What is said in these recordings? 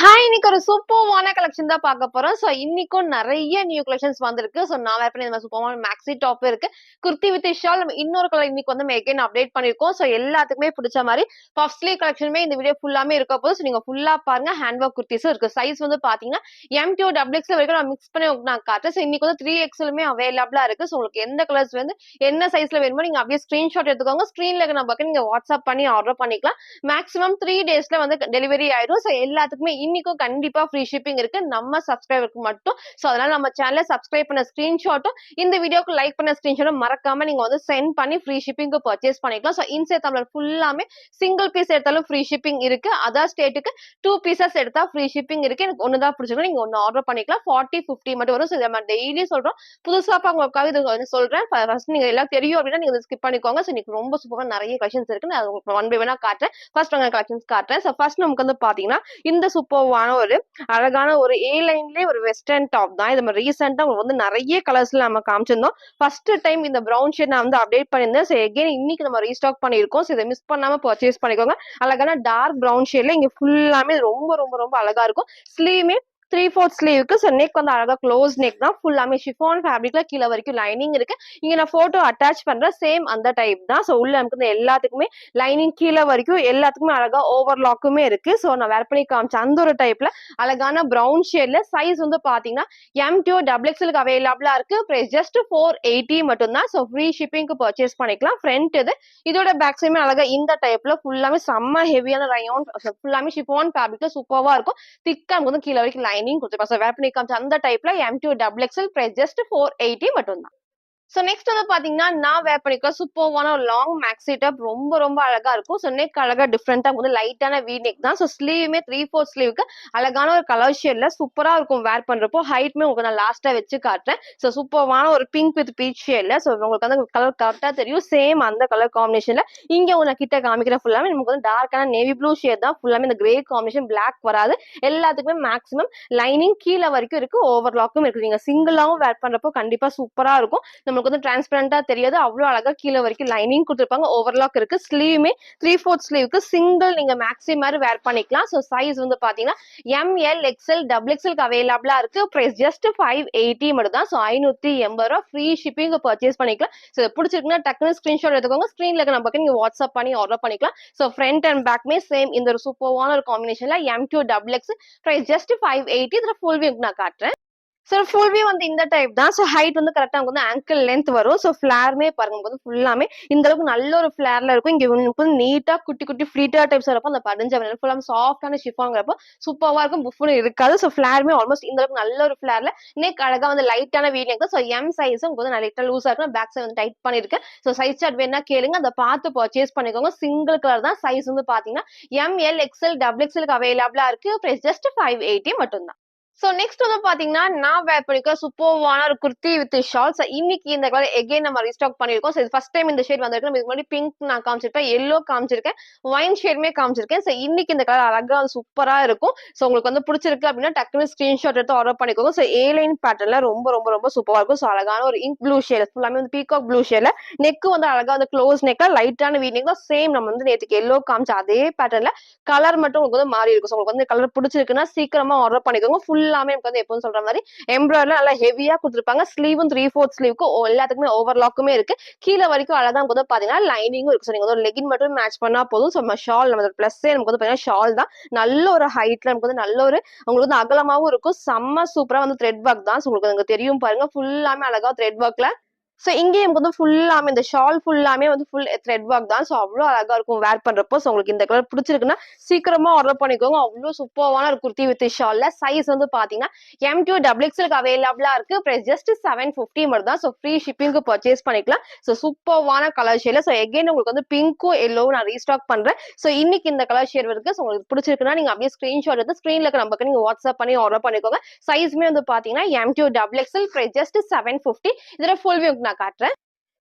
Hi! இன்னைக்கு ஒரு சூப்பர்வான collection தான் பார்க்க போறோம். ஸோ இன்னைக்கும் நெறைய நியூ கலெக்ஷன்ஸ் வந்திருக்கு. ஸோ நான் வேர் பண்ணி இந்த சூப்பர்வான மேக்ஸி டாப் இருக்கு. குர்த்தி வித் ஷால் நம்ம இன்னொரு கலர் இன்னைக்கு வந்து எகைன் அப்டேட் பண்ணியிருக்கோம். ஸோ எல்லாத்துக்குமே பிடிச்ச மாரி பஃப் ஸ்லீவ் கலெக்ஷனுமே இந்த வீடியோ ஃபுல்லாமே இருக்க போது. ஸோ நீங்க ஃபுல்லா பாருங்க. ஹேண்ட் ஒர்க் குர்த்திஸும் இருக்கு. சைஸ் வந்து பார்த்தீங்கன்னா, எம் டூ டபுள் எக்ஸ்எல் வரைக்கும் நான் மிக்ஸ் பண்ணி உங்களுக்கு நான் காட்டுறேன். ஸோ இன்னைக்கு வந்து 3XLமே அவைலபிளா இருக்கு. ஸோ உங்களுக்கு எந்த கலர்ஸ் வந்து என்ன சைஸ்ல வேணுமோ நீங்க அப்படியே ஸ்கிரீன்ஷாட் எடுத்துக்கோங்க. ஸ்க்ரீன்ல இருக்க நம்பருக்கு நீங்க வாட்ஸ்அப் பண்ணி ஆர்டர் பண்ணிக்கலாம். மேக்ஸிமம் 3 டேஸ்ல வந்து டெலிவரி ஆயிடும். ஸோ எல்லாத்துக்குமே இன்னைக்கும் கண்டிப்பா ஃப்ரீ ஷிப்பிங் இருக்கு. நம்ம சப்ஸ்கிரைபருக்கு மட்டும். ஸோ அதனால நம்ம சேனலை சப்ஸ்கிரைப் பண்ண ஸ்கிரீன்ஷாட்டும் இந்த வீடியோக்கு லைக் பண்ண ஸ்கிரீன்ஷாட்டும் மறக்காம நீங்க வந்து சென்ட் பண்ணி ஃப்ரீ ஷிப்பிங்க்கு பர்ச்சேஸ் பண்ணிக்கலாம். ஸோ இன்சைட் தமிழர் ஃபுல்லாமே சிங்கிள் பீஸ் எடுத்தாலும் ஃப்ரீ ஷிப்பிங் இருக்கு. அதர் ஸ்டேட்டுக்கு 2 பீசஸ் எடுத்தா ஃப்ரீ ஷிப்பிங் இருக்கு. எனக்கு ஒன்னு தான் பிடிச்சிருக்கு. நீங்க ஒன்னு ஆர்டர் பண்ணிக்கலாம். 40, 50 மட்டும் வரும். ஸோ இதை நம்ம டெய்லி சொல்றோம். புதுசா பாக்கவங்களுக்காக இது வந்து சொல்றேன். ஃபர்ஸ்ட் நீங்க எல்லாம் தெரியும் அப்படின்னா நீங்க ஸ்கிப் பண்ணிக்கோங்க. ஸோ இன்னைக்கு ரொம்ப சூப்பரா நிறைய கலெக்ஷன்ஸ் இருக்கு. நான் உங்களுக்கு ஒன் பை ஒன்னா காட்டுறேன். ஃபர்ஸ்ட் உங்க கலெக்ஷன்ஸ் காட்டுறேன். ஸோ ஃபர்ஸ்ட் நமக்கு வந்து பாத்தீங்கன்னா இந்த சூப்பர்வான ஒரு அழகான ஒரு ஏ லைன்லயே ஒரு வெஸ்டர்ன் டாப் தான். இது நம்ம ரீசெண்டா வந்து நிறைய கலர்ஸ்ல நம்ம காமிச்சிருந்தோம். ஃபர்ஸ்ட் டைம் இந்த பிரவுன் ஷேட் நான் வந்து அப்டேட் பண்ணியிருந்தேன். ஸோ எகைன் இன்னைக்கு நம்ம ரீஸ்டாக் பண்ணியிருக்கோம். ஸோ இதை மிஸ் பண்ணாம பர்ச்சேஸ் பண்ணிக்கோங்க. அழகான டார்க் பிரவுன் ஷேட்ல இங்க ஃபுல்லாமே ரொம்ப ரொம்ப ரொம்ப அழகா இருக்கும். ஸ்லீவ்மே 3/4 ஸ்லீவுக்கு. ஸோ நெக் வந்து அழகா க்ளோஸ் நெக் தான். ஃபுல்லாமே ஷிஃபான் ஃபேப்ரிக்ல கீழே வரைக்கும் லைனிங் இருக்கு. இங்க நான் போட்டோ அட்டாச் பண்றேன். சேம் அந்த டைப் தான். ஸோ உள்ள நமக்கு இந்த எல்லாத்துக்குமே லைனிங் கீழே வரைக்கும் எல்லாத்துக்குமே அழகா ஓவர்லாக்குமே இருக்கு. ஸோ நான் வேர் பண்ணி காமிச்ச அந்த ஒரு டைப்ல அழகான பிரவுன் ஷேட்ல சைஸ் வந்து பாத்தீங்கன்னா M2 டபுள் எக்ஸ்எலுக்கு அவைலபிளா இருக்கு. பிரைஸ் ஜஸ்ட் 480 மட்டும் தான். ஸோ ஃப்ரீ ஷிப்பிங்க்கு பர்ச்சேஸ் பண்ணிக்கலாம். ஃப்ரண்ட் இது இதோட பேக் சைடுமே அழகா இந்த டைப்ல ஃபுல்லாமே செம்ம ஹெவியான ரயான் ஃபுல்லாமே ஷிஃபான் ஃபேப்ரிக்ல சூப்பர்வா இருக்கும். திக்கா வந்து கீழே வரைக்கும் லைனிங் கொடுத்துருப்பாங்க. ஸோ வேர் பண்ணி காமிச்ச அந்த டைப்ல M2 double XL price just 480 மட்டும் தான். ஸோ நெக்ஸ்ட் வந்து பாத்தீங்கன்னா நான் வேர் பண்ணிக்கலாம் சூப்பர்வான ஒரு லாங் மேக்ஸி டாப் ரொம்ப ரொம்ப அழகா இருக்கும். ஸோ நெக் அழகா டிஃப்ரெண்டா வந்து லைட்டான வி நெக் தான். ஸோ ஸ்லீவுமே 3/4 ஸ்லீவுக்கு அழகான ஒரு கலர் ஷேட்ல சூப்பரா இருக்கும் வேர் பண்றப்போ. ஹைட்மே உங்களுக்கு நான் லாஸ்டா வச்சு காட்டுறேன். ஸோ சூப்பர்வான ஒரு பிங்க் வித் பீச் ஷேட்ல. ஸோ உங்களுக்கு வந்து கலர் கரெக்டா தெரியும். சேம் அந்த கலர் காம்பினேஷன்ல இங்க உங்களை கிட்ட காமிக்கிற ஃபுல்லாமே நமக்கு வந்து டார்க்கான நேவி ப்ளூ ஷேட் தான். ஃபுல்லாமே இந்த கிரே காம்பினேஷன் பிளாக் வராது. எல்லாத்துக்குமே மேக்ஸிமம் லைனிங் கீழே வரைக்கும் இருக்கு. ஓவர்லாக்கும் இருக்கு. நீங்க சிங்கிளாவும் வேர் பண்றப்போ கண்டிப்பா சூப்பரா இருக்கும். நமக்கு வந்து டிரான்ஸ்பரண்டா தெரியாது. அவ்வளவு அழகா கீழே வரைக்கும் லைனிங் கொடுத்துருப்பாங்க. ஓவர்லாக் இருக்கு. ஸ்லீவுமே 3/4 ஸ்லீவுக்கு சிங்கிள் நீங்க மேக்ஸி மாதிரி வேர் பண்ணிக்கலாம். ஸோ சைஸ் வந்து பாத்தீங்கன்னா ML XL டபுள் எக்ஸ்எல்க்கு அவைலபிளா இருக்கு. பிரைஸ் ஜஸ்ட் 580 மட்டும் தான். ஸோ 580 ரூபா ஃப்ரீ ஷிப்பிங் பர்ச்சேஸ் பண்ணிக்கலாம். ஸோ பிடிச்சிருக்குன்னா டக்குனு ஸ்கிரீன்ஷாட் எடுத்துக்கோங்க. ஸ்கிரீன்ல இருக்க நம்பருக்கு நீங்க வாட்ஸ்அப் பண்ணி ஆர்டர் பண்ணிக்கலாம். ஸோ ஃப்ரண்ட் அண்ட் பேக்மே சேம் இந்த ஒரு சூப்பர்வான ஒரு காம்பினேஷன்ல M2 double X price just 580. இதுல ஃபுல் வியூ நான் காட்டுறேன். ஸோ ஃபுல் வியூ வந்து இந்த டைப் தான். ஸோ ஹைட் வந்து கரெக்டா உங்களுக்கு வந்து ஆங்கிள் லென்த் வரும். ஸோ ஃபிளாருமே பாருங்க வந்து ஃபுல்லாமே இந்த அளவுக்கு நல்ல ஒரு ஃபிளார்ல இருக்கும். இங்க உங்களுக்கு வந்து நீட்டா குட்டி குட்டி ஃபிளீட்டர் டைப்ஸ் வரப்போ அந்த படிஞ்ச ஃபுல்லாமே சாஃப்டான ஷிஃபாங்கிறப்போ சூப்பர்வா இருக்கும். புஃப்னு இருக்காது. ஸோ ஃபிளாருமே ஆல்மோஸ்ட் இந்த அளவுக்கு நல்ல ஒரு ஃபிளார்ல நெக் அழகா வந்து லைட்டான வீ நெக் தான். ஸோ எம் சைஸ் உங்களுக்கு வந்து லைட்டா லூஸா இருக்கும். பேக் சைடு வந்து டைட் பண்ணிருக்கேன். ஸோ சைஸ் சார்ட் வேணா கேளுங்க. அதை பார்த்து பர்ச்சேஸ் பண்ணிக்கோங்க. சிங்கிள் கலர் தான். சைஸ் வந்து பாத்தீங்கன்னா ML XL டபுள் எக்ஸ்எலுக்கு அவைலபிளா இருக்கு. பிரைஸ் ஜஸ்ட் 580 மட்டும் தான். சோ நெக்ஸ்ட் வந்து பாத்தீங்கன்னா நான் வேர் பண்ணிக்க சூப்பர்வான ஒரு குர்த்தி வித் ஷால்ஸ். இன்னைக்கு இந்த கலர் எகைன் நம்ம ரீஸ்டாக் பண்ணிருக்கோம். சோ இது ஃபர்ஸ்ட் டைம் இந்த ஷேட் வந்திருக்கு. இதுக்கு முன்னாடி பிங்க் நான் காமிச்சிருப்பேன், எல்லோ காமிச்சிருக்கேன், ஒயின் ஷேடுமே காமிச்சிருக்கேன். சோ இன்னைக்கு இந்த கலர் அழகா சூப்பரா இருக்கும். சோ உங்களுக்கு வந்து பிடிச்சிருக்கு அப்படின்னா டக்குனு ஸ்கிரீன்ஷாட் எடுத்து ஆர்டர் பண்ணிக்கோங்க. சோ ஏ லைன் பேட்டர்ன்ல ரொம்ப ரொம்ப ரொம்ப சூப்பரா இருக்கும். சோ அழகான ஒரு இங்க் ப்ளூ ஷேட் ஃபுல்லாமே வந்து பீகாக் ப்ளூ ஷேட்ல நெக் வந்து அழகா வந்து க்ளோஸ் நெக்கா லைட்டான வீ நெக் தான். சேம் நம்ம வந்து நேற்றுக்கு எல்லோ காமிச்ச அதே பேட்டர்ன்ல கலர் மட்டும் உங்களுக்கு வந்து மாறி இருக்கும். சோ உங்களுக்கு வந்து கலர் பிடிச்சிருக்குன்னா சீக்கிரமா ஆர்டர் பண்ணிக்கோங்க. ஃபுல்லாமே வந்து எப்பவும் சொல்ற மாதிரி எம்ப்ராய்டரி நல்லா ஹெவியா கொடுத்துருப்பாங்க. ஸ்லீவும் 3/4 ஸ்லீவுக்கு எல்லாத்துக்குமே ஓவர்லாக்குமே இருக்கு. கீழே வரைக்கும் அழகா வந்து பாத்தீங்கன்னா லைனிங்கும் இருக்கு. நீங்க வந்து லெகின் மட்டும் மேட்ச் பண்ணா போதும். ஸோ ஷால் நம்ம பிளஸ் நமக்கு வந்து பாத்தீங்கன்னா ஷால் தான். நல்ல ஒரு ஹைட்ல நமக்கு வந்து நல்ல ஒரு உங்களுக்கு வந்து அகலமாவும் இருக்கும். செம்ம சூப்பரா வந்து த்ரெட் ஒர்க் தான். உங்களுக்கு தெரியும் பாருங்க ஃபுல்லாமே அழகா த்ரெட் ஒர்க்ல. சோ இங்கே நமக்கு வந்து ஃபுல்லாமே இந்த ஷால் ஃபுல்லாமே வந்து ஃபுல் த்ரெட் ஒர்க் தான். சோ அவ்வளவு அழகா இருக்கும் வேர் பண்றப்போ. சோ உங்களுக்கு இந்த கலர் பிடிச்சிருக்குன்னா சீக்கிரமா ஆர்டர் பண்ணிக்கோங்க. அவ்வளவு சூப்பர்வான ஒரு குர்த்தி வித் ஷால்ல சைஸ் வந்து பாத்தீங்கன்னா M2 டபுள் எக்ஸ்எலுக்கு அவைலபிளா இருக்கு. பிரைஸ் ஜஸ்ட் 750 மட்டும் தான். சோ ஃப்ரீ ஷிப்பிங்க்கு பர்ச்சேஸ் பண்ணிக்கலாம். சோ சூப்பர்வான கலர் ஷேட்ல. சோ எகைன் உங்களுக்கு வந்து பிங்க்கும் எல்லோவும் நான் ரீஸ்டாக் பண்றேன். சோ இன்னைக்கு இந்த கலர் ஷேட் இருக்கு. சோ உங்களுக்கு பிடிச்சிருக்குன்னா நீங்க அப்படியே ஸ்கிரீன்ஷாட் எடுத்து ஸ்கிரீன்ல இருக்க நம்பருக்கு நீங்க வாட்ஸ்அப் பண்ணி ஆர்டர் பண்ணிக்கோங்க. சைஸ்மே வந்து பாத்தீங்கன்னா M2 double XL price just 750. இதுல ஃபுல் வியூ நான் காட்டுறேன்.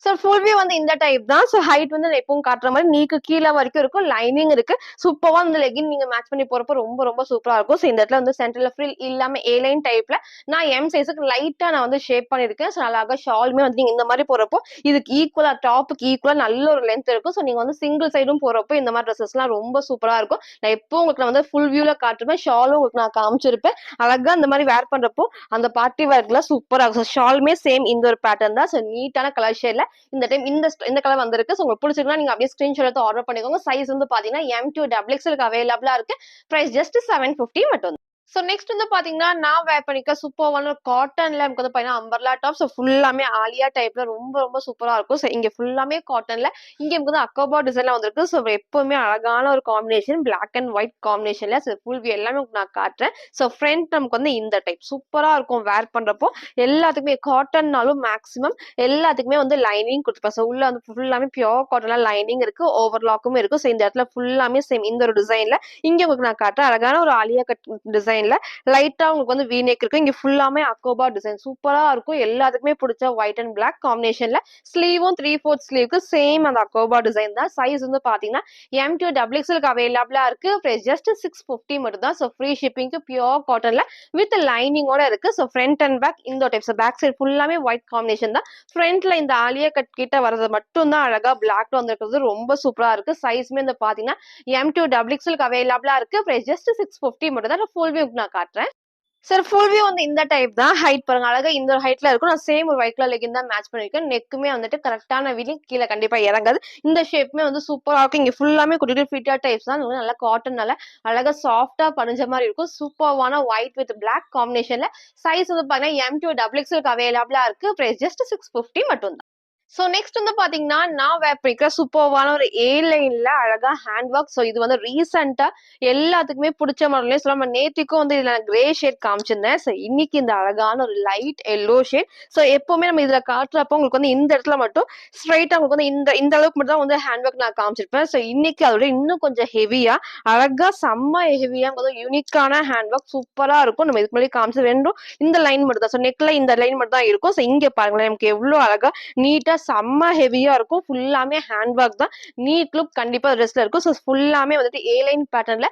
ஸோ ஃபுல் வியூ வந்து இந்த டைப் தான். ஸோ ஹைட் வந்து நான் எப்பவும் காட்டுற மாரி நீக்கு கீழ வரைக்கும் இருக்கும். லைனிங் இருக்கு. சூப்பர்வா இந்த லெகின் நீங்க மேட்ச் பண்ணி போறப்போ ரொம்ப ரொம்ப சூப்பரா இருக்கும். ஸோ இந்த இடத்துல வந்து சென்டர்ல ஃப்ரில் இல்லாம ஏ லைன் டைப்ல நான் எம் சைஸுக்கு லைட்டா நான் வந்து ஷேப் பண்ணியிருக்கேன். ஸோ அழகா ஷாலுமே வந்து நீங்க இந்த மாரி போறப்போ இதுக்கு ஈக்குவலா டாப்புக்கு ஈக்குவலா நல்ல ஒரு லென்த் இருக்கும். ஸோ நீங்க வந்து சிங்கிள் சைடும் போறப்போ இந்த மாரி ட்ரெஸ்ஸஸ்லாம் ரொம்ப சூப்பரா இருக்கும். நான் எப்பவும் உங்களுக்கு நான் வந்து ஃபுல் வியூல காட்டுவேன். ஷாலும் உங்களுக்கு நான் காமிச்சிருப்பேன். அழகா இந்த மாரி வேர் பண்றப்போ அந்த பார்ட்டி வேர்க்குலாம் சூப்பரா இருக்கும். ஸோ ஷாலுமே சேம் இந்த ஒரு பேட்டர்ன் தான். ஸோ நீட்டான கலர் ஷேட்ல இந்த டைம் இந்த கலர் வந்திருக்கு. ஸோ உங்களுக்கு பிடிச்சிருக்குன்னா நீங்க அப்படியே ஸ்கிரீன்ஷாட் எடுத்து ஆர்டர் பண்ணிக்கோங்க. சைஸ் வந்து பாத்தீங்கன்னா M2 XXL அவைலபிளா இருக்கு. பிரைஸ் ஜஸ்ட் 750 மட்டும். ஸோ நெக்ஸ்ட் வந்து பாத்தீங்கன்னா நான் வேர் பண்ணிக்க சூப்பர்வான காட்டன்ல நமக்கு வந்து பாத்தீங்கன்னா அம்பர்லா டாப். ஸோ ஃபுல்லாமே ஆலியா டைப்ல ரொம்ப ரொம்ப சூப்பரா இருக்கும். ஸோ இங்க ஃபுல்லாமே காட்டன்ல இங்க நமக்கு வந்து அக்கோபா டிசைன்ல வந்திருக்கு. ஸோ எப்பவுமே அழகான ஒரு காம்பினேஷன் பிளாக் அண்ட் ஒயிட் காம்பினேஷன்ல ஃபுல் வியூ எல்லாமே உங்களுக்கு நான் காட்டுறேன். ஸோ ஃப்ரண்ட் நமக்கு வந்து இந்த டைப் சூப்பரா இருக்கும் வேர் பண்றப்போ. எல்லாத்துக்குமே காட்டன்னாலும் மேக்ஸிமம் எல்லாத்துக்குமே வந்து லைனிங் கொடுத்துருப்பேன். ஸோ உள்ள வந்து ஃபுல்லாமே பியோர் காட்டன்ல லைனிங் இருக்கு. ஓவர்லாக்கும் இருக்கு. ஸோ இந்த இடத்துல ஃபுல்லாமே சேம் இந்த ஒரு டிசைன்ல இங்க உங்களுக்கு நான் காட்டுறேன். அழகான ஒரு ஆலியா கட் டிசைன்ல லைட்டா உங்களுக்கு வந்து வீநெக் இருக்கு. இங்க ஃபுல்லாமே அக்கோபா டிசைன் சூப்பரா இருக்கும். எல்லாத்துக்குமே பிடிச்ச ஒயிட் அண்ட் பிளாக் காம்பினேஷன்ல ஸ்லீவும் 3/4 ஸ்லீவ்க்கு சேம் அந்த அக்கோபா டிசைன் தான். சைஸ் வந்து பாத்தீங்கன்னா M2 XXL அவைலபிளா இருக்கு. பிரைஸ் ஜஸ்ட் 650 மட்டும் தான். ஸோ ஃப்ரீ ஷிப்பிங்க்கு பியோர் காட்டன்ல வித் லைனிங்கோட இருக்கு. ஸோ ஃப்ரண்ட் அண்ட் பேக் இந்த டைப். ஸோ பேக் சைடு ஃபுல்லாமே ஒயிட் காம்பினேஷன் தான். ஃப்ரண்ட்ல இந்த ஆலியா கட் கிட்ட வரது மட்டும் தான் அழகா பிளாக்ல வந்திருக்கிறது ரொம்ப சூப்பரா இருக்கு. சைஸ்மே வந்து பாத்தீங்கன்னா M2 XXL அவைலபிளா இருக்கு. பிரைஸ் ஜஸ்ட் 650 மட்டும் தான். ஃபுல் வியூ நான் காட்டுறேன். சார் ஃபுல் வியூ வந்து இந்த டைப் தான். ஹைட் பாருங்க அழகா இந்த ஒரு ஹைட்ல இருக்கும். நான் சேம் ஒரு ஒயிட் கலர் லெகின் தான் மேட்ச் பண்ணிருக்கேன். நெக்குமே வந்துட்டு கரெக்டான வீலிங் கீழே கண்டிப்பா இறங்காது. இந்த ஷேப்புமே வந்து சூப்பரா இருக்கும். இங்க ஃபுல்லாமே குட்டி ஃபிட்டா டைப்ஸ் தான். நல்லா காட்டன்னால அழகா சாஃப்டா பனிஞ்ச மாதிரி இருக்கும். சூப்பர்வான ஒயிட் வித் பிளாக் காம்பினேஷன்ல சைஸ் வந்து பாத்தீங்கன்னா M2 XXL அவைலபிளா இருக்கு. பிரைஸ் ஜஸ்ட் 650 மட்டும் தான். ஸோ நெக்ஸ்ட் வந்து பாத்தீங்கன்னா நான் வேர் பண்ணிக்கிற சூப்பர்வான ஒரு ஏ லைன்ல அழகா ஹேண்ட் ஒர்க். ஸோ இது வந்து ரீசெண்டா எல்லாத்துக்குமே பிடிச்ச மாடலே சொல்லலாம். நேத்திக்கும் வந்து இதுல கிரே ஷேட் காமிச்சிருந்தேன். ஸோ இன்னைக்கு இந்த அழகான ஒரு லைட் எல்லோ ஷேட். ஸோ எப்பவுமே நம்ம இதுல காட்டுறப்போ உங்களுக்கு வந்து இந்த இடத்துல மட்டும் ஸ்ட்ரைட்டா உங்களுக்கு வந்து இந்த இந்த அளவுக்கு மட்டும் தான் வந்து ஹேண்ட் ஒர்க் நான் காமிச்சிருப்பேன். ஸோ இன்னைக்கு அதோட இன்னும் கொஞ்சம் ஹெவியா அழகா செம்ம ஹெவியா யூனிக்கான ஹேண்ட் ஒர்க் சூப்பரா இருக்கும். நம்ம இதுக்கு முன்னாடி காமிச்சது ரெண்டும் இந்த லைன் மட்டும் தான். ஸோ நெக்ல இந்த லைன் மட்டும் தான் இருக்கும். ஸோ இங்க பாருங்களேன் நமக்கு எவ்வளவு அழகா நீட்டா செம்ம ஹெவியா இருக்கும். ஃபுல்லாமே ஹேண்ட் ஒர்க் தான். நீட் லுக் கண்டிப்பா ட்ரெஸ்ல இருக்கும். ஸோ ஃபுல்லாமே வந்துட்டு ஏ லைன் பேட்டர்ன்ல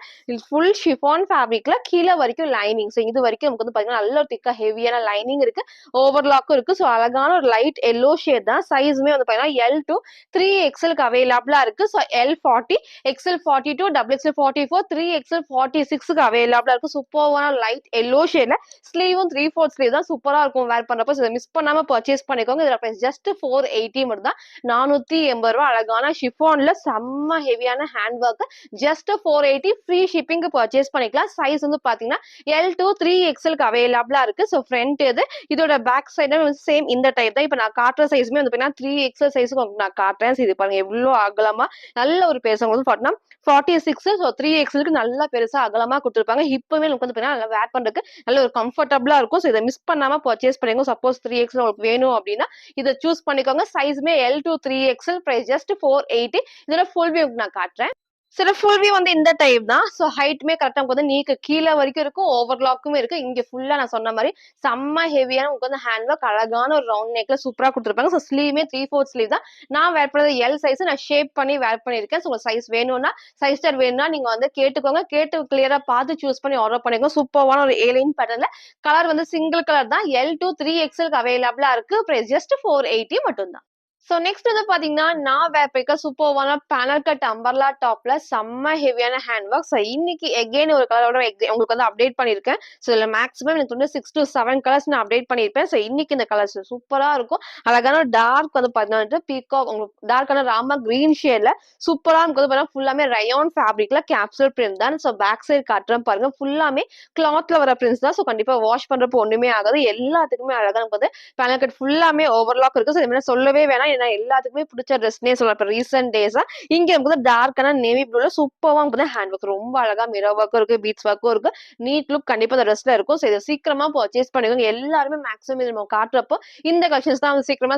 ஃபுல் ஷிஃபான் ஃபேப்ரிக்ல கீழே வரைக்கும் லைனிங். ஸோ இது வரைக்கும் நமக்கு வந்து பாத்தீங்கன்னா நல்ல ஒரு திக்கா ஹெவியான லைனிங் இருக்கு. ஓவர்லாக்கும் இருக்கு. ஸோ அழகான ஒரு லைட் எல்லோ ஷேட் தான். சைஸுமே வந்து பாத்தீங்கன்னா L2 3XL அவைலபிளா இருக்கு. So L40 XL42 XXL44 3XL 46 அவைலபிளா இருக்கு. சூப்பரான லைட் எல்லோ ஷேட்ல ஸ்லீவும் 3/4 ஸ்லீவ் தான் சூப்பரா இருக்கும் வேர் பண்றப்ப. மிஸ் பண்ணாம பர்ச்சேஸ் பண்ணிக்கோங்க. இதுல பிரைஸ் ஜஸ்ட் 480 மட்டும் தான். 480 ரூபாய் அழகான ஷிஃபான்ல செம்ம ஹெவியான ஹேண்ட் ஒர்க் ஜஸ்ட் 480 ஃப்ரீ ஷிப்பிங்க்கு பர்ச்சேஸ் பண்ணிக்கலாம். சைஸ் வந்து பாத்தீங்கன்னா L2 3XL அவைலபிளா இருக்கு. ஸோ ஃப்ரண்ட் இது இதோட பேக் சைடு சேம் இந்த டைப் தான். இப்ப நான் காட்டுற சைஸுமே வந்து பாத்தீங்கன்னா 3XL சைஸுக்கு நான் காட்டுறேன். இது பாருங்க எவ்வளவு அகலமா நல்ல ஒரு பேசுங்க வந்து பாத்தீங்கன்னா 46. ஸோ 3XLக்கு நல்லா பெருசா அகலமா கொடுத்துருப்பாங்க. இப்பவே நமக்கு வந்து பாத்தீங்கன்னா வேர் பண்றதுக்கு நல்ல ஒரு கம்ஃபர்டபுளா இருக்கும். ஸோ இதை மிஸ் பண்ணாம பர்ச்சேஸ் பண்ணிக்கோங்க. சப்போஸ் 3XL உங்களுக்கு வேணும் அப்படின்னா இதை சூஸ் பண்ணிக்கோங்க. சைஸ்மே L2 3XL பிரைஸ் ஜஸ்ட் 480. இதுல ஃபுல் வியூ நான் காட்டுறேன். சில ஃபுல் வியூ வந்து இந்த டைப் தான். ஸோ ஹைட்டுமே கரெக்டா உங்களுக்கு வந்து நீக்கு கீழே வரைக்கும் இருக்கும். ஓவர்லாக்கும் இருக்கு. இங்க ஃபுல்லா நான் சொன்ன மாதிரி செம்ம ஹெவியான உங்களுக்கு வந்து ஹேண்ட் ஒர்க் அழகான ஒரு ரவுண்ட் நெக்ல சூப்பரா கொடுத்துருப்பாங்க. ஸோ ஸ்லீவ்மே 3/4 ஸ்லீவ் தான். நான் வேர் பண்ணது எல் சைஸ் நான் ஷேப் பண்ணி வேர் பண்ணிருக்கேன். ஸோ உங்களுக்கு சைஸ் வேணும்னா சைஸ் ஸ்டார் வேணும்னா நீங்க வந்து கேட்டுக்கோங்க. கேட்டு கிளியரா பார்த்து சூஸ் பண்ணி ஆர்டர் பண்ணிக்கோங்க. சூப்பரான ஒரு ஏலைன் பேட்டர்ல கலர் வந்து சிங்கிள் கலர் தான். L2 3XL அவைலபிளா இருக்கு. பிரைஸ் ஜஸ்ட் 480 மட்டும் தான். ஸோ நெக்ஸ்ட் வந்து பாத்தீங்கன்னா நான் வேர் பண்ணிக்க சூப்பர்வான பேனல் கட் அம்பர்லா டாப்ல செம்ம ஹெவியான ஹேண்ட் ஒர்க். ஸோ இன்னைக்கு எகெயின் ஒரு கலரோட உங்களுக்கு வந்து அப்டேட் பண்ணிருக்கேன். ஸோ இதுல மேக்ஸிமம் எனக்கு வந்து 6 to 7 கலர்ஸ் நான் அப்டேட் பண்ணிருப்பேன். ஸோ இன்னைக்கு இந்த கலர்ஸ் சூப்பரா இருக்கும். அழகான டார்க் வந்து பாத்தீங்கன்னா பீகாக் உங்களுக்கு டார்க்கான ராமா கிரீன் ஷேட்ல சூப்பரா இருக்கும். பாத்தீங்கன்னா ஃபுல்லாமே ரயான் ஃபேப்ரிக்ல கேப்சூல் பிரிண்ட் தான். ஸோ பேக் சைடு காட்டுறேன் பாருங்க ஃபுல்லாமே கிளாத்ல வர பிரிண்ட்ஸ் தான். ஸோ கண்டிப்பா வாஷ் பண்றப்போ ஒண்ணுமே ஆகாது. எல்லாத்துக்குமே அழகா நமக்கு வந்து பேனல் கட் ஃபுல்லாமே ஓவர்லாக் இருக்கு. ஸோ சொல்லவே வேணாம். ஏன்னா எல்லாத்துக்குமே பிடிச்ச ட்ரெஸ்னே சொல்லலாம். இப்போ ரீசென்ட் டேஸா இங்க வந்து டார்க்கான நேவி ப்ளூல சூப்பரா வந்து ஹேண்ட் ஒர்க் ரொம்ப அழகா மிரர் ஒர்க்கும் இருக்கு. பீட்ஸ் ஒர்க்கும் இருக்கு. நீட் லுக் கண்டிப்பா இந்த ட்ரெஸ்ல இருக்கும். ஸோ இதை சீக்கிரமா பர்ச்சேஸ் பண்ணிக்கோங்க. எல்லாருமே மேக்ஸிமம் இது நம்ம காட்டுறப்போ இந்த கலெக்ஷன்ஸ் தான் வந்து சீக்கிரமா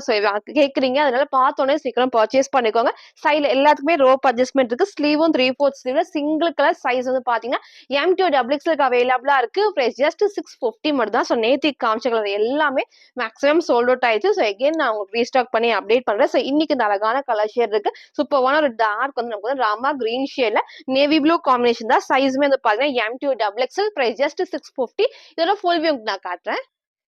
கேக்குறீங்க. அதனால பார்த்தோன்னே சீக்கிரம் பர்ச்சேஸ் பண்ணிக்கோங்க. சைட்ல எல்லாத்துக்குமே ரோப் அட்ஜஸ்ட்மெண்ட் இருக்கு. ஸ்லீவும் 3/4 ஸ்லீவ்ல சிங்கிள் கலர் சைஸ் வந்து பாத்தீங்கன்னா M2 XXL அவைலபிளா இருக்கு. பிரைஸ் ஜஸ்ட் 650 மட்டும் தான். ஸோ நேத்திக்கு காமிச்ச கலர் எல்லாமே மேக்ஸிமம் சோல்ட் அவுட் ஆயிடுச்சு. ஸோ எகைன் நான் உங்களுக்கு ரீஸ்டாக் பண்ணி அப்டேட் பண்றேன். சோ இன்னைக்கு இந்த அழகான கலர் ஷேட் இருக்கு. சூப்பரான ஒரு டார்க் வந்து நமக்கு வந்து ராமா கிரீன் ஷேட்ல நேவி ப்ளூ காம்பினேஷன் தான். சைஸ்மே வந்து பாத்தீங்கன்னா M2 XXL, பிரைஸ் ஜஸ்ட் 650. இதோட ஃபுல் வியூ நான் காட்டுறேன்.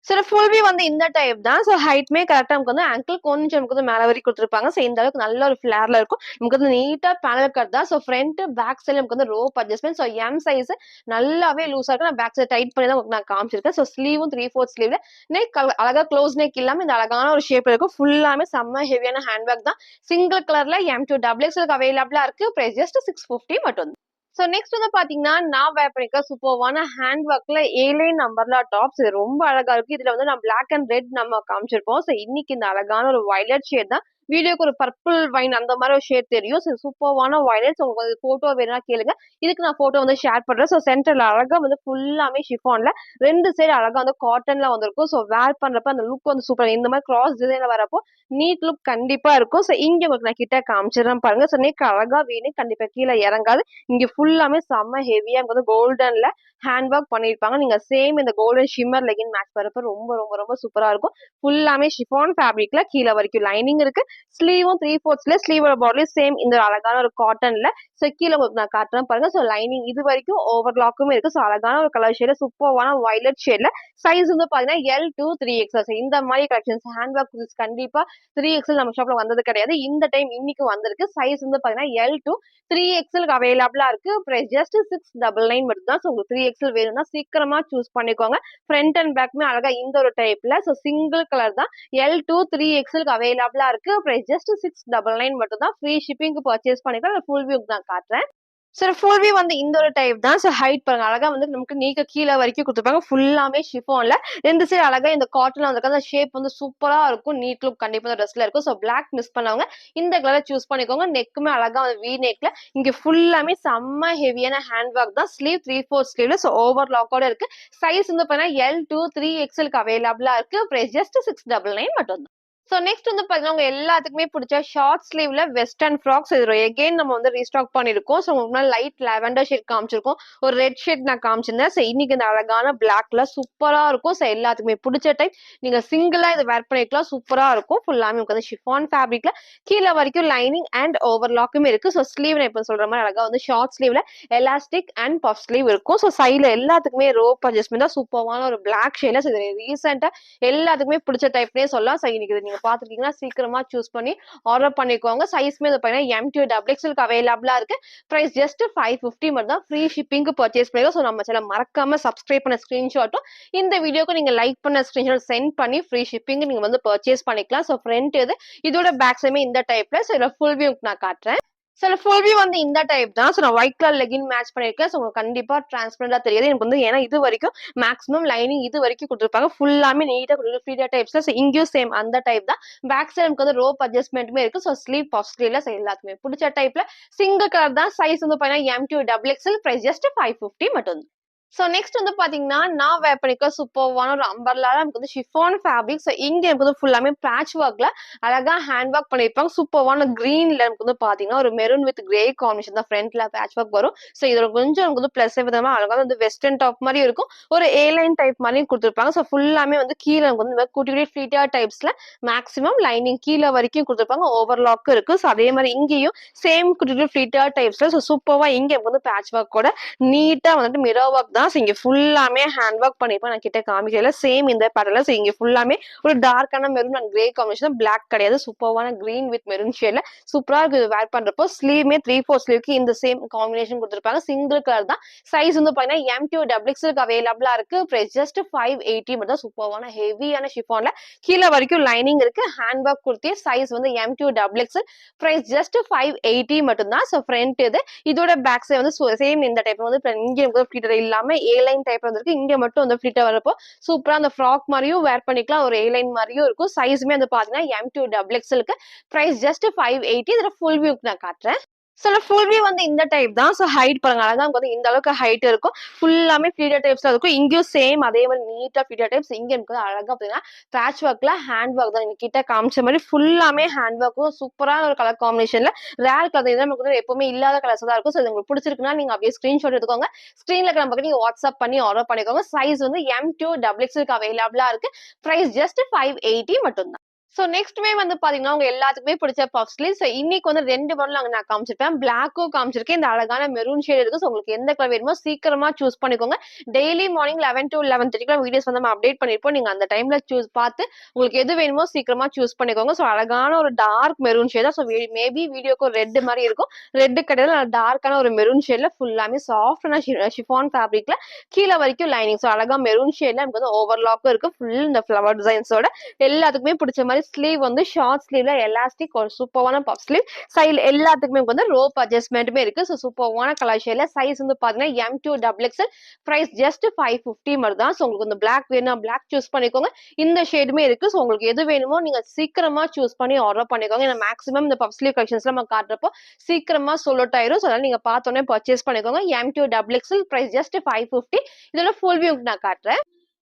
சோ ஃபுல் வியூ வந்து இந்த டைப் தான். சோ ஹைட்மே கரெக்ட்டா நமக்கு வந்து ஆங்கிள் கொஞ்சம் நமக்கு வந்து மேல வரைக்கும் குடுத்துருப்பாங்க. சோ இந்த அளவுக்கு நல்ல ஒரு ஃபிளேர்ல இருக்கும். நமக்கு வந்து நீட்டா பேனல் கட் தான். சோ ஃப்ரண்ட், பேக் சைடுல நமக்கு வந்து rope adjustment. So M size நல்லாவே லூஸா இருக்கு. நான் பேக் சைடு டைட் பண்ணி தான் உங்களுக்கு நான் காமிச்சிருக்கேன். சோ ஸ்லீவும் 3/4 ஸ்லீவ்ல நெக் அழகா க்ளோஸ் நெக் இல்லாம இந்த அழகான ஒரு ஷேப்ல இருக்கும். ஃபுல்லாமே செம்ம ஹெவியான ஹேண்ட் பேக் தான். சிங்கிள் கலர்ல M2 XXL அவைலபிளா இருக்கு. பிரைஸ் ஜஸ்ட் 650 மட்டும். சோ நெக்ஸ்ட் வந்து பாத்தீங்கன்னா, நான் வேர் பண்ணிருக்க சூப்பர்வான ஹேண்ட் ஒர்க்ல ஏலைன் அம்பர்லா டாப்ஸ். இது ரொம்ப அழகா இருக்கு. இதுல வந்து நான் பிளாக் அண்ட் ரெட் நம்ம காமிச்சிருப்போம். சோ இன்னைக்கு இந்த அழகான ஒரு வயலட் ஷேட் தான். வீடியோக்கு ஒரு பர்பிள் வைன் அந்த மாதிரி ஒரு ஷேட் தெரியும். சோ சூப்பர்வான வயலட். உங்களுக்கு போட்டோ வேணும்னா கேளுங்க. இதுக்கு நான் போட்டோ வந்து ஷேர் பண்றேன். சோ சென்டர்ல அழகா வந்து ஃபுல்லாமே ஷிஃபான்ல 2 சைடு அழகா வந்து காட்டன்ல வந்திருக்கும். சோ வேர் பண்றப்ப அந்த லுக் வந்து சூப்பரா இந்த மாதிரி கிராஸ் டிசைன்ல வரப்போ நீட் லுக் கண்டிப்பா இருக்கும். சோ இங்க உங்களுக்கு நான் கிட்ட காமிச்சிடுறேன் பாருங்க. சோ நெக் அழகா வேணும் கண்டிப்பா கீழே இறங்காது. இங்க ஃபுல்லாமே செம்ம ஹெவியா வந்து கோல்டன்ல ஹேண்ட் ஒர்க் பண்ணிருப்பாங்க. நீங்க சேம் இந்த கோல்டன் ஷிம்மர் லெகின் மேட்ச் பண்றப்ப ரொம்ப ரொம்ப ரொம்ப சூப்பரா இருக்கும். ஃபுல்லாமே ஷிஃபான் ஃபேப்ரிக்ல கீழே வரைக்கும் லைனிங் இருக்கு. ஸ்லீவும் 3/4 ஸ்லீவோட பாடியும் சேம் இந்த அழகான ஒரு காட்டன்ல. சோ கீழே உங்களுக்கு நான் காட்டுறேன் பாருங்க. சோ லைனிங் இது வரைக்கும் ஓவர்லாக்குமே இருக்கு. சோ அழகான ஒரு கலர் ஷேட்ல சூப்பரான வயலட் ஷேட்ல சைஸ் வந்து பாத்தீங்கன்னா L2 3XL. இந்த மாதிரி கலெக்ஷன்ஸ் ஹேண்ட் ஒர்க் கண்டிப்பா 3XL நம்ம ஷாப்ல வந்தது கிடையாது. இந்த டைம் இன்னைக்கு வந்திருக்கு. சைஸ் வந்து பாத்தீங்கன்னா L2 3XL அவைலபிளா இருக்கு. பிரைஸ் ஜஸ்ட் 699 மட்டும் தான். சோ உங்களுக்கு 3XL வேணும்னா சீக்கிரமா சூஸ் பண்ணிக்கோங்க. ஃப்ரண்ட் அண்ட் பேக்மே அழகா இந்த ஒரு டைப்ல. சோ சிங்கிள் கலர் தான். L2 3XL அவைலபிளா இருக்கு. பிரைஸ் ஜஸ்ட் 699 மட்டும் தான். ஃப்ரீ ஷிப்பிங்க்கு பர்ச்சேஸ் பண்ணிக்கலாம். ஃபுல் வியூ நான் காட்டுறேன். சரி ஃபுல் வியூ வந்து இந்த ஒரு டைப் தான். சோ ஹைட் பாருங்க அழகா வந்து நமக்கு நீக்க கீழ வரைக்கும் குடுத்துருப்பாங்க. ஃபுல்லாமே ஷிஃபான்ல 2 சைடு அழகா இந்த காட்டன்ல வந்திருக்க அந்த ஷேப் வந்து சூப்பரா இருக்கும். நீட் லுக் கண்டிப்பா இந்த ட்ரெஸ்ல இருக்கும். சோ பிளாக் மிஸ் பண்ணவங்க இந்த கலர் சூஸ் பண்ணிக்கோங்க. நெக்குமே அழகா வி நெக்ல இங்க ஃபுல்லாமே செம்ம ஹெவியான ஹேண்ட் ஒர்க் தான். ஸ்லீவ் 3/4 ஸ்லீவ்ல சோ ஓவர் லாக்கோட இருக்கு. சைஸ் வந்து பாத்தீங்கன்னா L2 3XLக்கு அவைலபிளா இருக்கு. பிரைஸ் ஜஸ்ட் 699 மட்டும் தான். சோ நெக்ஸ்ட் வந்து பாத்தீங்கன்னா உங்க எல்லாத்துக்குமே பிடிச்ச ஷார்ட் ஸ்லீவ்ல வெஸ்டர்ன் ஃப்ராக்ஸ் இது எகைன் நம்ம வந்து ரீஸ்டாக் பண்ணிருக்கோம். சோ முன்னாடி லைட் லாவெண்டர் ஷேட் காமிச்சிருக்கோம். ஒரு ரெட் ஷேட் நான் காமிச்சிருந்தேன். சோ இன்னைக்கு இந்த அழகான பிளாக்ல சூப்பரா இருக்கும். சோ எல்லாத்துக்குமே பிடிச்ச டைப். நீங்க சிங்கிளா இதை வேர் பண்ணிக்கலாம். சூப்பரா இருக்கும். ஃபுல்லாமே உங்களுக்கு வந்து ஷிஃபான் ஃபேப்ரிக்ல கீழ வரைக்கும் லைனிங் அண்ட் ஓவர்லாக்குமே இருக்கு. சோ ஸ்லீவ் நான் இப்ப சொல்ற மாதிரி அழகா வந்து ஷார்ட் ஸ்லீவ்ல எலாஸ்டிக் அண்ட் பஃப் ஸ்லீவ் இருக்கும். சோ சைடுல எல்லாத்துக்குமே ரோப் அட்ஜஸ்ட்மெண்ட் தான். சூப்பரான ஒரு பிளாக் ஷேட்ல. சோ இது ரீசெண்டா எல்லாத்துக்குமே பிடிச்ச டைப்னே சொல்லலாம். சோ இன்னைக்கு இதை நீங்க பாத்துருக்கீங்கன்னா சீக்கிரமா சூஸ் பண்ணி ஆர்டர் பண்ணிக்கோங்க. சைஸ்மே பாத்தீங்கன்னா M2 XXL அவைலபிளா இருக்கு. பிரைஸ் ஜஸ்ட் 550 மட்டும் தான். ஃப்ரீ ஷிப்பிங்க்கு பர்ச்சேஸ் பண்ணிக்கலாம். சோ நம்ம சேனல் மறக்காம சப்ஸ்கிரைப் பண்ண ஸ்கிரீன்ஷாட்டும் இந்த வீடியோக்கு நீங்க லைக் பண்ண ஸ்கிரீன்ஷாட் சென்ட் பண்ணி ஃப்ரீ ஷிப்பிங் நீங்க வந்து பர்ச்சேஸ் பண்ணிக்கலாம். சோ ஃப்ரண்ட் இதோட பேக் சைடுமே இந்த டைப்ல. சோ இதோட ஃபுல் வியூ நான் காட்டுறேன். சோ ஃபுல் வியூ வந்து இந்த டைப் தான். சோ நான் ஒயிட் கலர் லெகின் மேட்ச் பண்ணிருக்கேன். சோ உங்களுக்கு கண்டிப்பா டிரான்ஸ்பரண்டா தெரியாது. எனக்கு வந்து ஏன்னா இது வரைக்கும் மேக்ஸிமம் லைனிங் இது வரைக்கும் கொடுத்துருப்பாங்க. ஃபுல்லாமே நீட்டா கொடுத்துருக்கு ஃப்ரீடா டைப்ஸ்ல. சோ இங்கேயும் சேம் அந்த டைப் தான். பேக் சைடு நமக்கு வந்து ரோப் அட்ஜஸ்ட்மெண்ட்டுமே இருக்கு. சோ ஸ்லீவ் பஃப் ஸ்லீவ்ல எல்லாத்துக்குமே பிடிச்ச டைப்ல சிங்கிள் கலர் தான். சைஸ் வந்து பாத்தீங்கன்னா M2 XXL. பிரைஸ் ஜஸ்ட் 550 மட்டும். சோ நெக்ஸ்ட் வந்து பாத்தீங்கன்னா நான் வேர் பண்ணிருக்க சூப்பர்வான ஒரு அம்பர்லால நமக்கு வந்து ஷிஃபான் ஃபேப்ரிக். சோ இங்க எனக்கு வந்து ஃபுல்லாமே பேட்ச் ஒர்க்ல அழகா ஹேண்ட் ஒர்க் பண்ணிருப்பாங்க. சூப்பர்வான கிரீன்ல நமக்கு வந்து பாத்தீங்கன்னா ஒரு மெரூன் வித் கிரே காம்பினேஷன் தான் ஃப்ரண்ட்ல பேட்ச் ஒர்க் வரும். சோ இதோட கொஞ்சம் நமக்கு வந்து பிளஸ் விதமா அழகா வந்து வெஸ்டர்ன் டாப் மாதிரி இருக்கும். ஒரு ஏலைன் டைப் மாதிரியும் கொடுத்துருப்பாங்க. சோ ஃபுல்லாமே வந்து கீழே நமக்கு வந்து குட்டி குட்டி ஃபிளீட்டா டைப்ஸ்ல மேக்ஸிமம் லைனிங் கீழே வரைக்கும் கொடுத்துருப்பாங்க. ஓவர்லாக் இருக்கு. சோ அதே மாதிரி இங்கேயும் சேம் குட்டி குட்டி ஃபிளீட்டா டைப்ஸ்ல சோ சூப்பர்வா இங்க வந்து பேட்ச் ஒர்க்கோட நீட்டா வந்துட்டு மிரர் ஒர்க் தான். சோ இங்க ஃபுல்லாமே ஹேண்ட் ஒர்க் பண்ணிருப்பேன். நான் கிட்ட காமிக்கல. சேம் இந்த பேட்டர்ல. சோ இங்க ஃபுல்லாமே ஒரு டார்க்கான maroon and grey combination. Black கிடையாது. சூப்பர்வான கிரீன் வித் மெரூன் ஷேட்ல சூப்பரா இருக்கு வேர் பண்றப்போ. ஸ்லீவ்மே 3/4 ஸ்லீவ்க்கு இந்த சேம் காம்பினேஷன் கொடுத்துருப்பாங்க. சிங்கிள் கலர் தான். சைஸ் வந்து பாத்தீங்கன்னா M2 XXL அவைலபிளா இருக்கு. பிரைஸ் ஜஸ்ட் 580 மட்டும் தான். சூப்பர்வான ஹெவியான ஷிஃபான்ல கீழ வரைக்கும் லைனிங் இருக்கு. ஹேண்ட் ஒர்க் கொடுத்து சைஸ் வந்து M2 XXL. பிரைஸ் ஜஸ்ட் 580 மட்டும் தான். சோ ஃப்ரண்ட் இதோட பேக் சைடு வந்து சேம் இந்த டைப் வந்து இங்க ஃபிளீட்டர் இல்லாம ஏலைன் டைப் வந்திருக்கு. இங்க மட்டும் வந்து ஃபிளீட்டர் வரப்போ சூப்பரா அந்த ஃப்ராக் மாதிரியும் வேர் பண்ணிக்கலாம். ஒரு ஏலைன் மாதிரியும் இருக்கும். சைஸ்மே வந்து பாத்தீங்கன்னா M2 XXLக்கு. Price just 580. இதோட ஃபுல் வியூ நான் காட்டுறேன். சோ ஃபுல் வியூ வந்து இந்த டைப் தான். சோ ஹைட் பாருங்க அழகா வந்து இந்த அளவுக்கு ஹைட் இருக்கும். ஃபுல்லாமே ஃபிளீட்டர் டைப்ஸ்ல இருக்கும். இங்கேயும் சேம் அதே மாதிரி நீட்டா ஃபிளீட்டர் டைப்ஸ். இங்க எனக்கு அழகா பாத்தீங்கன்னா பேட்ச் ஒர்க்ல ஹேண்ட் ஒர்க் தான். கிட்ட காமிச்ச மாதிரி ஃபுல்லாமே ஹேண்ட் ஒர்க்கும் சூப்பரான ஒரு கலர் காம்பினேஷன்ல ரேர் கலர் தான் நமக்கு வந்து எப்பவுமே இல்லாத கலர்ஸ் தான் இருக்கும். சோ இது உங்களுக்கு பிடிச்சிருக்குன்னா நீங்க அப்படியே ஸ்கிரீன்ஷாட் எடுத்துக்கோங்க. ஸ்கிரீன்ல இருக்கிற நம்பருக்கு நீங்க வாட்ஸ்அப் பண்ணி ஆர்டர் பண்ணிக்கோங்க. சைஸ் வந்து M2 XXL அவைலபிளா இருக்கு. பிரைஸ் ஜஸ்ட் 580 மட்டும் தான். சோ நெக்ஸ்ட்டுமே வந்து பாத்தீங்கன்னா, உங்க எல்லாத்துக்குமே பிடிச்ச பஃப் ஸ்லீவ். சோ இன்னைக்கு வந்து 2 மாடல் நான் காமிச்சிருப்பேன். பிளாக்கும் காமிச்சிருக்கேன். இந்த அழகான மெரூன் ஷேட் இருக்கு. சோ உங்களுக்கு எந்த கலர் வேணுமோ சீக்கிரமா சூஸ் பண்ணிக்கோங்க. டெய்லி மார்னிங் 11 to 11:30க்குலாம் வீடியோஸ் வந்து நம்ம அப்டேட் பண்ணிருப்போம். நீங்க அந்த டைம்ல பார்த்து உங்களுக்கு எது வேணுமோ சீக்கிரமா சூஸ் பண்ணிக்கோங்க. சோ அழகான ஒரு டார்க் மெரூன் ஷேட் தான். சோ மேபி வீடியோக்கு ஒரு ரெட் மாரி இருக்கும். ரெட் கிடையாது. டார்க்கான ஒரு மெரூன் ஷேட்ல ஃபுல்லாமே சாஃப்ட்டான ஷிஃபான் ஃபேப்ரிக்ல கீழ வரைக்கும் லைனிங். சோ அழகா மெரூன் ஷேட்ல நமக்கு வந்து ஓவர்லாக்கும் இருக்கு. ஃபுல் இந்த ஃப்ளவர் டிசைன்ஸோட எல்லாத்துக்குமே பிடிச்ச மாதிரி ஸ்லீவ் வந்து ஷார்ட் ஸ்லீவ்ல எலாஸ்டிக் ஒரு சூப்பரான பஃப் ஸ்லீவ். சைடுல எல்லாத்துக்குமே வந்து ரோப் அட்ஜஸ்ட்மெண்ட்டுமே இருக்கு. ஸோ சூப்பரான கலர் ஷேட்ல சைஸ் வந்து பாத்தீங்கன்னா M2 XXL. பிரைஸ் ஜஸ்ட் 550 மட்டும் தான். ஸோ உங்களுக்கு இந்த பிளாக் வேணும் பிளாக் சூஸ் பண்ணிக்கோங்க. இந்த ஷேடுமே இருக்கு. ஸோ உங்களுக்கு எது வேணுமோ நீங்க சீக்கிரமா சூஸ் பண்ணி ஆர்டர் பண்ணிக்கோங்க. ஏன்னா மேக்ஸிமம் இந்த பஃப் ஸ்லீவ் கலெக்ஷன்ஸ்ல நம்ம காட்டுறப்போ சீக்கிரமா சோல்ட் ஆயிரும். ஸோ அதனால நீங்க பார்த்தோன்னே பர்ச்சேஸ் பண்ணிக்கோங்க. M2 XXL price just 550. இதோட ஃபுல் வியூ நான் காட்டுறேன்.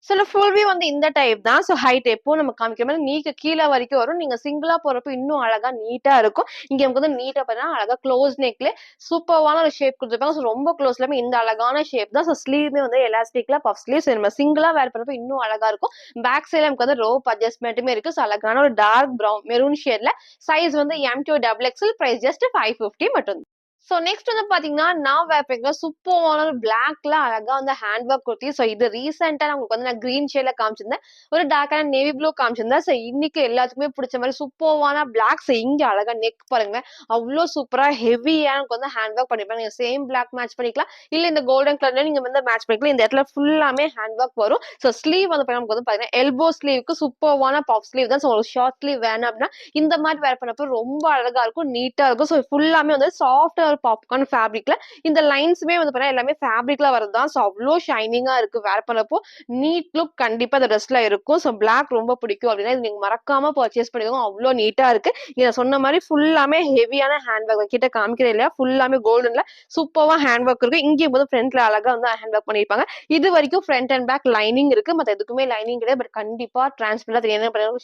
சில ஃபுல் வியூ வந்து இந்த டைப் தான். ஸோ ஹைட் எப்போ நம்ம காமிக்கிற மாதிரி நீக்கு கீழே வரைக்கும் வரும். நீங்க சிங்கிளா போறப்ப இன்னும் அழகா நீட்டா இருக்கும். இங்க நமக்கு வந்து நீட்டா பார்த்தீங்கன்னா அழகா க்ளோஸ் நெக்ல சூப்பர்வான ஒரு ஷேப் கொடுத்துருப்பாங்க. ஸோ ரொம்ப க்ளோஸ் இல்லாம இந்த அழகான ஷேப் தான். ஸோ ஸ்லீவ்மே வந்து எலாஸ்டிக்ல பஃப் ஸ்லீவ். நம்ம சிங்கிளா வேர் பண்றப்ப இன்னும் அழகா இருக்கும். பேக் சைட்ல நமக்கு வந்து ரோப் அட்ஜஸ்ட்மெண்ட்டுமே இருக்கு. ஸோ அழகான ஒரு டார்க் ப்ரௌன் மெரூன் ஷேட்ல சைஸ் வந்து M2 XXL பிரைஸ் ஜஸ்ட் 550 மட்டும். சோ நெக்ஸ்ட் வந்து பாத்தீங்கன்னா, நான் வேர் பண்ணிருக்க சூப்பர்வான ஒரு பிளாக்ல அழகா வந்து ஹேண்ட் ஒர்க் குர்த்தி. சோ இது ரீசென்ட்டா உங்களுக்கு வந்து நான் கிரீன் ஷேட்ல காமிச்சிருந்தேன். ஒரு டார்க்கான நேவி ப்ளூ காமிச்சிருந்தேன். சோ இன்னைக்கு எல்லாத்துக்குமே பிடிச்ச மாதிரி சூப்பர்வான பிளாக். சோ இங்க அழகா நெக் பாருங்க. அவ்ளோ சூப்பரா ஹெவியா எனக்கு வந்து ஹேண்ட் ஒர்க் பண்ணிருப்பாங்க. நீங்க சேம் பிளாக் மேட்ச் பண்ணிக்கலாம். இல்ல இந்த கோல்டன் கலர்ல நீங்க வந்து மேட்ச் பண்ணிக்கலாம். இந்த இடத்துல ஃபுல்லாமே ஹேண்ட் ஒர்க் வரும். சோ ஸ்லீவ் வந்து நமக்கு வந்து பாத்தீங்கன்னா எல்போ ஸ்லீவ்க்கு சூப்பர்வான பஃப் ஸ்லீவ் தான். சோ ஒரு ஷார்ட் ஸ்லீவ் வேணும் அப்படின்னா இந்த மாதிரி வேர் பண்ணப்போ ரொம்ப அழகா இருக்கும். நீட்டா இருக்கும். சோ ஃபுல்லாமே வந்து சாஃப்டா ஒரு பாப்கார்ன் ஃபேப்ரிக்ல இந்த லைன்ஸுமே வந்து பாத்தீங்கன்னா எல்லாமே ஃபேப்ரிக்ல வரதுதான். சோ அவ்ளோ ஷைனிங்கா இருக்கு வேர் பண்ணப்போ. நீட் லுக் கண்டிப்பா இந்த ட்ரெஸ்ல இருக்கும். சோ பிளாக் ரொம்ப பிடிக்கும் அப்படின்னா இது நீங்க மறக்காம பர்ச்சேஸ் பண்ணிக்கோங்க. அவ்ளோ நீட்டா இருக்கு. நீங்க சொன்ன மாதிரி ஃபுல்லாமே ஹெவியான ஹேண்ட் ஒர்க் கிட்ட காமிக்கிறேன் இல்லையா ஃபுல்லாமே கோல்டன்ல சூப்பரா ஹேண்ட் ஒர்க் இருக்கு. இங்கேயும் போது ஃப்ரண்ட்ல அழகா வந்து ஹேண்ட் ஒர்க் பண்ணிருப்பாங்க. இது வரைக்கும் ஃப்ரண்ட் அண்ட் பேக் லைனிங் இருக்கு. மத்த எதுக்குமே லைனிங் கிடையாது. பட் கண்டிப்பா டிரான்ஸ்பரண்டா தெரியும்.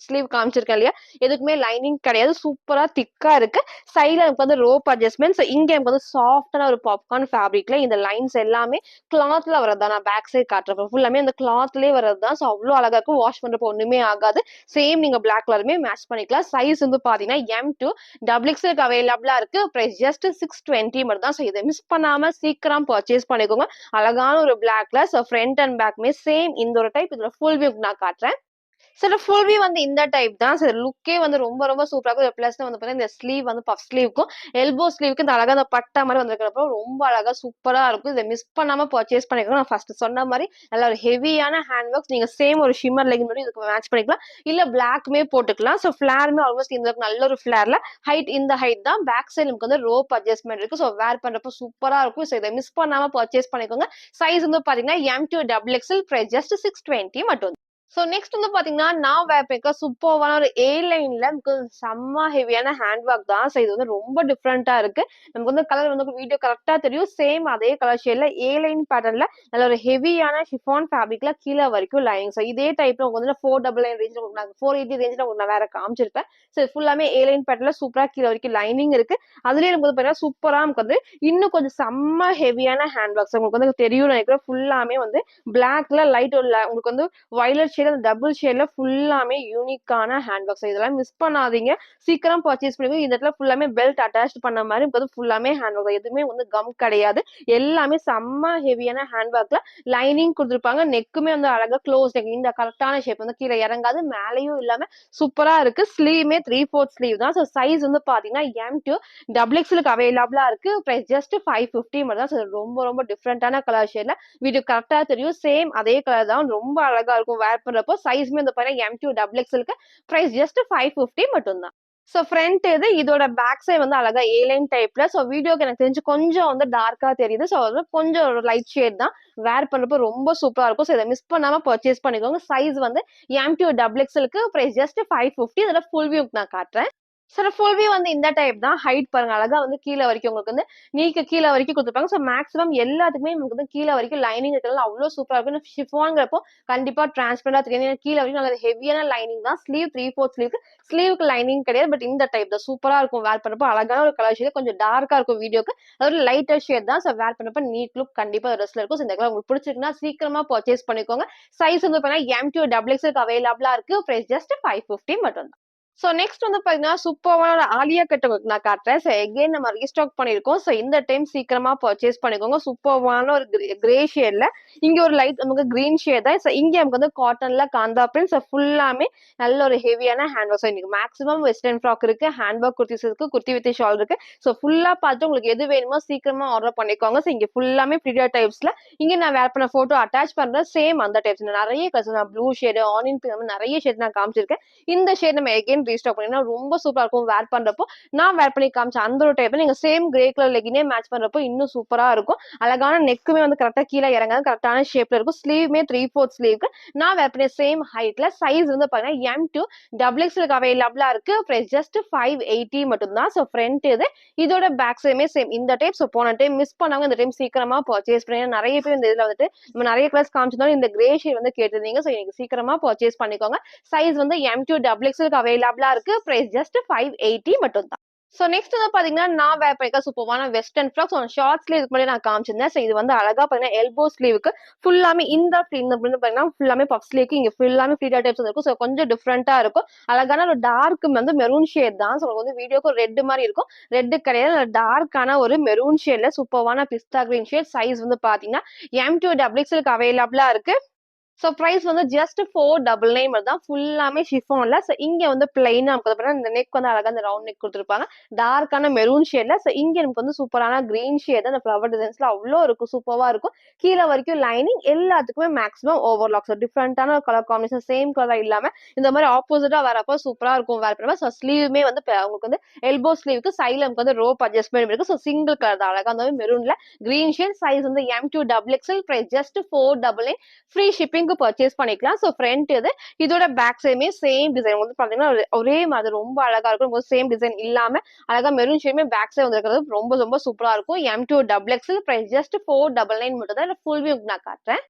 ஸ்லீவ் காமிச்சிருக்கேன் இல்லையா எதுக்குமே லைனிங் கிடையாது. சூப்பரா திக்கா இருக்கு. சைடுல நமக்கு வந்து ரோப் அட்ஜஸ்ட்மெண்ட். இங்க நமக்கு வந்து சாஃப்டான ஒரு பாப்கார்ன் ஃபேப்ரிக்ல இந்த லைன்ஸ் எல்லாமே கிளாத்ல வரதா. நான் பேக் சைடு காட்டுறப்ப ஃபுல்லாமே அந்த கிளாத்லயே வரதுதான். சோ அவ்வளவு அழகா இருக்கும். வாஷ் பண்றப்போ ஒண்ணுமே ஆகாது. சேம் நீங்க பிளாக் கலருமே மேட்ச் பண்ணிக்கலாம். சைஸ் வந்து பாத்தீங்கன்னா M2 XXL அவைலபிளா இருக்கு. பிரைஸ் ஜஸ்ட் 620 மட்டும் தான். சோ இதை மிஸ் பண்ணாம சீக்கிரம் பர்ச்சேஸ் பண்ணிக்கோங்க. அழகான ஒரு பிளாக்ல. சோ ஃப்ரண்ட் அண்ட் பேக்மே சேம் இந்த ஒரு டைப். இதுல ஃபுல் வியூ நான் காட்டுறேன். சில ஃபுல் வியூ வந்து இந்த டைப் தான். சில லுக்கே வந்து ரொம்ப ரொம்ப சூப்பரா இருக்கும். பிளஸ் வந்து பாத்தீங்கன்னா இந்த ஸ்லீவ் வந்து பஃப் ஸ்லீவ்க்கும் எல்போ ஸ்லீவ்க்கு இந்த அழகா அந்த பட்டா மாதிரி வந்திருக்கிறப்போ ரொம்ப அழகா சூப்பரா இருக்கும். இதை மிஸ் பண்ணாம பர்ச்சேஸ் பண்ணிக்கலாம். நான் ஃபர்ஸ்ட் சொன்ன மாதிரி நல்ல ஒரு ஹெவியான ஹேண்ட் ஒர்க்ஸ். நீங்க சேம் ஒரு ஷிம்மர் லெகின் மட்டும் இதுக்கு மேட்ச் பண்ணிக்கலாம். இல்ல பிளாக்மே போட்டுக்கலாம். சோ ஃபிளாருமே ஆல்மோஸ்ட் இந்த நல்ல ஒரு ஃபிளார்ல ஹைட் இந்த ஹைட் தான். பேக் சைடு நமக்கு வந்து ரோப் அட்ஜஸ்ட்மெண்ட் இருக்கு. சோ வேர் பண்றப்போ சூப்பரா இருக்கும். சோ இதை மிஸ் பண்ணாம பர்ச்சேஸ் பண்ணிக்கோங்க. சைஸ் வந்து பாத்தீங்கன்னா M2 XXL பிரைஸ் ஜஸ்ட் 620 மட்டும். சோ நெக்ஸ்ட் வந்து பாத்தீங்கன்னா, நான் வேர் பண்ணிருக்க சூப்பர்வான ஒரு ஏ லைன்ல செம்ம ஹெவியான ஹேண்ட் ஒர்க் தான். சோ இது வந்து ரொம்ப டிஃபரெண்டா இருக்கு. நமக்கு வந்து கலர் வந்து வீடியோ கரெக்ட்டா தெரியும். சேம் அதே கலர் ஷேட்ல ஏ லைன் பேட்டர்ன்ல நல்ல ஒரு ஹெவியான ஷிஃபான் ஃபேப்ரிக்ல கீழ வரைக்கும் லைனிங். சோ இதே டைப்ல உங்களுக்கு வந்து 499 ரேஞ்ச்ல உங்களுக்கு நான் 480 ரேஞ்ச்ல உங்களுக்கு நான் வேற காமிச்சிருப்பேன். சோ ஃபுல்லாமே ஏ லைன் பேட்டர்ன்ல சூப்பரா கீழ வரைக்கும் லைனிங் இருக்கு. அதுலயே நமக்கு வந்து பாத்தீங்கன்னா சூப்பரா நமக்கு வந்து இன்னும் கொஞ்சம் செம்ம ஹெவியான ஹேண்ட் ஒர்க்ஸ் உங்களுக்கு வந்து தெரியும் நினைக்கிறேன். ஃபுல்லாமே வந்து பிளாக்ல லைட் உங்களுக்கு வந்து வயலட் ஷேட் அந்த டபுள் ஷேட்ல ஃபுல்லாமே யூனிக்கான ஹேண்ட் ஒர்க்ஸ். இதெல்லாம் மிஸ் பண்ணாதீங்க. சீக்கிரம் பர்ச்சேஸ் பண்ணுங்க. இந்த இடத்துல ஃபுல்லாமே பெல்ட் அட்டாச் பண்ண மாதிரி நமக்கு ஃபுல்லாமே ஹேண்ட் ஒர்க். எதுவுமே வந்து கம் கிடையாது. எல்லாமே செம்ம ஹெவியான ஹேண்ட் ஒர்க்ல லைனிங் கொடுத்துருப்பாங்க. நெக்குமே வந்து அழகா க்ளோஸ் நெக். இந்த கரெக்டான ஷேப் வந்து கீழே இறங்காது. மேலேயும் இல்லாம சூப்பரா இருக்கு. ஸ்லீவ்மே 3/4 ஸ்லீவ் தான். ஸோ சைஸ் வந்து பாத்தீங்கன்னா M2 XXL அவைலபிளா இருக்கு. பிரைஸ் ஜஸ்ட் 550 மட்டும் தான். So ரொம்ப ரொம்ப டிஃப்ரெண்டான கலர் ஷேட்ல வீடியோ கரெக்டா தெரியும். சேம் அதே கலர் தான். ரொம்ப அழகா இருக்கும் வேர் பண்றப்போ. சைஸ்மே வந்து பாத்தீங்கன்னா M2 XXLக்கு பிரைஸ் ஜஸ்ட் 550 மட்டும் தான். சோ ஃப்ரண்ட் இதோட பேக் சைடு வந்து அழகா ஏ லைன் டைப்ல. சோ வீடியோக்கு எனக்கு தெரிஞ்சு கொஞ்சம் வந்து டார்க்கா தெரியுது. சோ அது கொஞ்சம் ஒரு லைட் ஷேட் தான். வேர் பண்றப்போ ரொம்ப சூப்பரா இருக்கும். சோ இதை மிஸ் பண்ணாம பர்ச்சேஸ் பண்ணிக்கோங்க. சைஸ் வந்து M2 XXLக்கு பிரைஸ் ஜஸ்ட் 550. இதோட ஃபுல் வியூ நான் காட்டுறேன். சார் ஃபுல் வியூ வந்து இந்த டைப் தான். ஹைட் பாருங்க அழகா வந்து கீழ வரைக்கும் உங்களுக்கு வந்து நீக்கு கீழ வரைக்கும் குடுத்துருப்பாங்க. ஸோ மேக்ஸிமம் எல்லாத்துக்குமே நமக்கு வந்து கீழ வரைக்கும் லைனிங் இருக்கிறதுல அவ்ளோ சூப்பரா இருக்கும். ஷிஃபான்ங்கிறப்போ கண்டிப்பா டிரான்ஸ்பரண்டா தெரியும். ஏன்னா கீழ வரைக்கும் நல்ல ஹெவியான லைனிங் தான். ஸ்லீவ் 3/4 ஸ்லீவ்க்கு ஸ்லீவ்க்கு லைனிங் கிடையாது. பட் இந்த டைப் தான். சூப்பரா இருக்கும் வேர் பண்ணப்போ. அழகான ஒரு கலர் ஷேட் கொஞ்சம் டார்க்கா இருக்கும் வீடியோக்கு. அது ஒரு லைட்டர் ஷேட் தான். ஸோ வேர் பண்ணப்போ நீட் லுக் கண்டிப்பா ட்ரெஸ்ல இருக்கும். ஸோ இந்த கலர் உங்களுக்கு பிடிச்சிருக்குன்னா சீக்கிரமா பர்ச்சேஸ் பண்ணிக்கோங்க. சைஸ் வந்து பார்த்தீங்கன்னா M2 XXL அவைலபிளா இருக்கு. பிரைஸ் ஜஸ்ட் 550 மட்டும் தான். சோ நெக்ஸ்ட் வந்து பாத்தீங்கன்னா சூப்பர்வான ஆலியா கட் உங்களுக்கு நான் காட்டுறேன். சோ எகைன் நம்ம ரீஸ்டாக் பண்ணிருக்கோம். சோ இந்த டைம் சீக்கிரமா பர்ச்சேஸ் பண்ணிக்கோங்க. சூப்பர்வான ஒரு கிரே ஷேட்ல இங்க ஒரு லைட் நமக்கு கிரீன் ஷேட் தான். சோ இங்க நமக்கு வந்து காட்டன்ல காந்தா பிரிண்ட். சோ ஃபுல்லாமே நல்ல ஒரு ஹெவியான ஹேண்ட் ஒர்க். சோ இன்னைக்கு மேக்ஸிமம் வெஸ்டர்ன் ஃப்ராக் இருக்கு, ஹேண்ட் ஒர்க் குர்த்திஸ் இருக்கு, குர்த்தி வித் ஷால் இருக்கு. சோ ஃபுல்லா பார்த்து உங்களுக்கு எது வேணுமோ சீக்கிரமா ஆர்டர் பண்ணிக்கோங்க. சோ இங்க ஃபுல்லாமே ஃபிரியா டைப்ஸ்ல இங்க நான் வேர் பண்ண போட்டோ அட்டாச் பண்றேன். சேம் அந்த டைப்ஸ் நிறைய கலர்ஸ் நான் ப்ளூ ஷேடு, ஆனியன் பிங்க் நிறைய ஷேட் நான் காமிச்சிருக்கேன். இந்த ஷேட் நம்ம எகைன் ரீஸ்டாக் பண்ணினா ரொம்ப சூப்பரா இருக்கும் வேர் பண்றப்போ. நான் வேர் பண்ணி காமிச்ச அந்த ஒரு டைப் நீங்க சேம் கிரே கலர் லெகினே மேட்ச் பண்றப்போ இன்னும் சூப்பரா இருக்கும். அழகான நெக்குமே வந்து கரெக்டா கீழே இறங்காது, கரெக்டான ஷேப்ல இருக்கும். ஸ்லீவ்மே 3/4 ஸ்லீவ்க்கு நான் வேர் பண்ண சேம் ஹைட்ல சைஸ் வந்து பாத்தீங்கன்னா M2 XXL அவைலபிளா இருக்கு. பிரைஸ் ஜஸ்ட் 580 மட்டும் தான். சோ ஃப்ரண்ட் இது இதோட பேக் சைடுமே சேம் இந்த டைப். சோ போன டைம் மிஸ் பண்ணவங்க இந்த டைம் சீக்கிரமா பர்ச்சேஸ் பண்ணி நிறைய பேர் இந்த இதுல வந்துட்டு நம்ம நிறைய கிளாஸ் காமிச்சிருந்தோம். இந்த கிரே ஷேட் வந்து கேட்டிருந்தீங்க. சோ எனக்கு சீக்கிரமா பர்ச்சேஸ் பண்ணிக்கோங்க. சைஸ் வந்து M2 XXL அவைலபிளா இருக்கு. பிரைஸ் ஜஸ்ட் 580 மட்டும் தான். சோ நெக்ஸ்ட் வந்து பாத்தீங்கன்னா நான் வேர் பண்ணிருக்க சூப்பரான western frock. So short sleeve இதுக்கு முன்னாடி நான் காமிச்சிருந்தேன். ஸோ இது வந்து அழகா பாத்தீங்கன்னா எல்போ ஸ்லீவுக்கு ஃபுல்லாமே இந்த பாத்தீங்கன்னா ஃபுல்லாமே பஃப் ஸ்லீவ்க்கு இங்க ஃபுல்லாமே ஃப்ரீடா டைப்ஸ் இருக்கும். ஸோ கொஞ்சம் டிஃப்ரெண்டா இருக்கும். அழகான ஒரு டார்க் வந்து மெரூன் ஷேட் தான். ஸோ வந்து வீடியோக்கு ரெட் மாதிரி இருக்கும். ரெட் கிடையாது, டார்க்கான ஒரு மெரூன் ஷேட்ல சூப்பரான பிஸ்தா கிரீன் ஷேட். சைஸ் வந்து பாத்தீங்கன்னா M2 XXL அவைலபிளா இருக்கு. சோ பிரைஸ் வந்து ஜஸ்ட் 499 மட்டும் தான். ஃபுல்லாமே ஷிஃபான்ல. சோ இங்க வந்து பிளைனா நமக்கு இந்த நெக் வந்து அழகா இந்த ரவுண்ட் நெக் கொடுத்துருப்பாங்க. டார்க்கான மெரூன் ஷேட்ல. சோ இங்க நமக்கு வந்து சூப்பரான கிரீன் ஷேட் அந்த ஃபிளவர் டிசைன்ஸ்ல அவ்வளோ இருக்கும், சூப்பரா இருக்கும். கீழே வரைக்கும் லைனிங் எல்லாத்துக்குமே மேக்ஸிமம் ஓவர்லாக். ஸோ டிஃப்ரெண்டான கலர் காம்பினேஷன் சேம் கலர் இல்லாம இந்த மாதிரி ஆப்போசிட்டா வரப்போ சூப்பரா இருக்கும் வேர் பண்ணுவேன். ஸோ ஸ்லீவுமே வந்து உங்களுக்கு வந்து எல்போ ஸ்லீவுக்கு சைட்ல நமக்கு வந்து ரோப் அட்ஜஸ்ட்மெண்ட் இருக்கு. ஸோ சிங்கிள் கலர் தான் அழகா அந்த மெரூன்ல கிரீன் ஷேட். சைஸ் வந்து M2 XXL. Price just 499. Free ஷிப்பிங்க்கு பர்ச்சேஸ் பண்ணிக்கலாம். ஸோ ஃப்ரண்ட் இது இதோட பேக் சைடுமே சேம் டிசைன் வந்து பாத்தீங்கன்னா ஒரே மாதிரி ரொம்ப அழகா இருக்கும். சேம் டிசைன் இல்லாம அழகா மெரூன் ஷேடுமே பேக் சைடு வந்துருக்கிறது ரொம்ப ரொம்ப சூப்பரா இருக்கும். M2 XXL. பிரைஸ் ஜஸ்ட் 499 மட்டும் தான். ஃபுல் வியூ நான் காட்டுறேன்.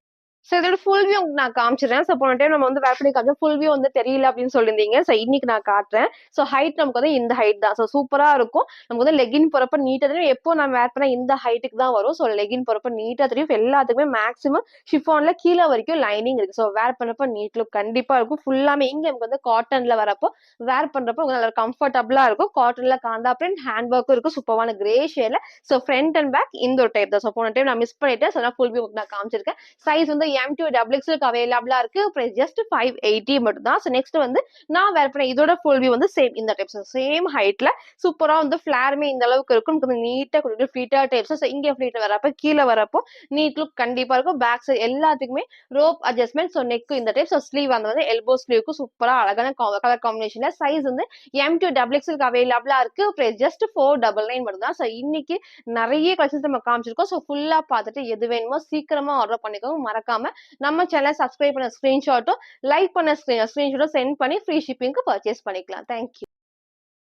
சோ இதோட ஃபுல் வியூ நான் காமிச்சிடுறேன். சோ போன டைம் நம்ம வந்து வேர் பண்ணி காமிச்சோம். ஃபுல் வியூ வந்து தெரியல அப்படின்னு சொல்லியிருந்தீங்க. சோ இன்னைக்கு நான் காட்டுறேன். சோ ஹைட் நமக்கு வந்து இந்த ஹைட் தான். சோ சூப்பரா இருக்கும். நமக்கு வந்து லெகின் போறப்ப நீட்டா தெரியும். எப்போ நான் வேர் பண்ண இந்த ஹைட்டுக்கு தான் வரும். சோ லெகின் போறப்ப நீட்டா தெரியும். எல்லாத்துக்குமே மேக்ஸிமம் ஷிஃபான்ல கீழ வரைக்கும் லைனிங் இருக்கு. சோ வேர் பண்ணப்ப நீட் லுக் கண்டிப்பா இருக்கும். ஃபுல்லாமே இங்க நமக்கு வந்து காட்டன்ல வரப்போ வேர் பண்றப்போ நல்ல கம்ஃபர்டபுளா இருக்கும். காட்டன்ல காந்தா பிரிண்ட் ஹேண்ட் ஒர்க்கும் இருக்கும். சூப்பரான கிரே ஷேட்ல. சோ ஃப்ரண்ட் அண்ட் பேக் இந்த ஒரு டைப் தான். சோ போன டைம் நான் மிஸ் பண்ணிட்டேன். சோ நான் ஃபுல் வியூ நான் காமிச்சிருக்கேன். சைஸ் வந்து M2 XXL அவைலபிளா இருக்கு. பிரைஸ் ஜஸ்ட் 580 மட்டும் தான். சோ நெக்ஸ்ட் வந்து நான் வேர் பண்ண இதோட ஃபுல் வியூ வந்து சேம் இந்த டைப்ஸ் சேம் ஹைட்ல சூப்பரா வந்து ஃபிளாருமே இந்த அளவுக்கு இருக்கும். கொஞ்சம் நீட்டா கொஞ்சம் ஃபிளீட்டா டைப்ஸ். சோ இங்க ஃபிளீட் வரப்ப கீழ வரப்போ நீட் லுக் கண்டிப்பா இருக்கும். பேக் சைடு எல்லாத்துக்குமே ரோப் அட்ஜஸ்ட்மெண்ட். சோ நெக் இந்த டைப். சோ ஸ்லீவ் வந்து எல்போ ஸ்லீவ்க்கு சூப்பரா அழகான கலர் காம்பினேஷன்ல. சைஸ் வந்து M2 XXL அவைலபிளா இருக்கு. பிரைஸ் ஜஸ்ட் 499 மட்டும் தான். சோ இன்னைக்கு நிறைய கலெக்ஷன்ஸ் நம்ம காமிச்சிருக்கோம். சோ ஃபுல்லா பார்த்துட்டு எது வேணுமோ சீக்கிரமா ஆர்டர் பண்ணிக்கோங்க. மறக்காம நம்ம சேனலை சப்ஸ்கிரைப் பண்ண ஸ்கிரீன்ஷாட்டும் லைக் பண்ண ஸ்கிரீன்ஷாட்டும் சென்ட் பண்ணி ஃப்ரீ ஷிப்பிங்க்கு பர்ச்சேஸ் பண்ணிக்கலாம். தேங்க்யூ.